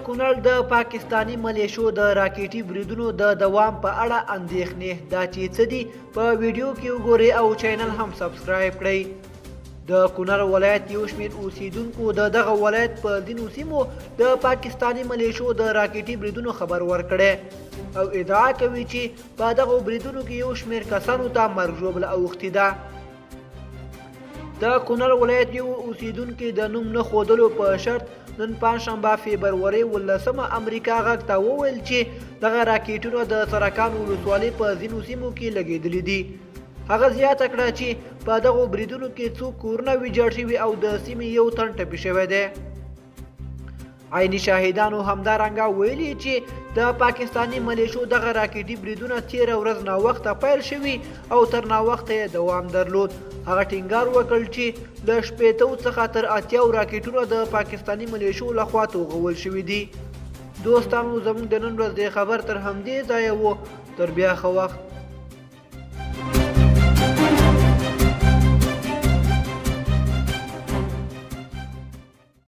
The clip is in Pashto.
کونړ د پاکستاني ملیشو د راکېټي بریدونو د دوام په اړه اندېښنې دا چې څه دي په ویډیو کې وګورئ او چینل هم سبسکرایب کړئ. د کونړ ولایت یو شمېر اوسیدونکو د دغه ولایت په ځینو سیمو د پاکستاني ملیشو د راکېټي بریدونو خبر ورکړی او ادعا کوي چې په دغو بریدونو کې یو شمېر کسانو ته مرګ ژوبله اوښتې ده. د کونړ ولایت یو اوسیدونکي د نوم نه ښودلو په شرط نن پنجشنبه فبروري 18 امریکا غږ ته وویل چې دغه راکېټونه د سرکان ولسوالۍ په ځینو سیمو کې لګېدلي دي. هغه زیاته کړه چې په دغو بریدونو کې څو کورونه ویجاړ شوي او د سیمې یو تن ټپي شوی دی. عیني شاهدانو همدارنګه ویلي چې د پاکستاني ملیشو دغه راکېټي بریدونه تېره ورځ ناوخته پیل شوي او تر ناوخته یې دوام درلود. هغه ټینګار وکړ چې له 80 څخه تر 80 راکېټونه د پاکستاني ملیشو لخوا توغول شوي دي. دوستانو زموږ د نن ورځې خبر تر همدې ځایه و. تر بیا ښه وخت.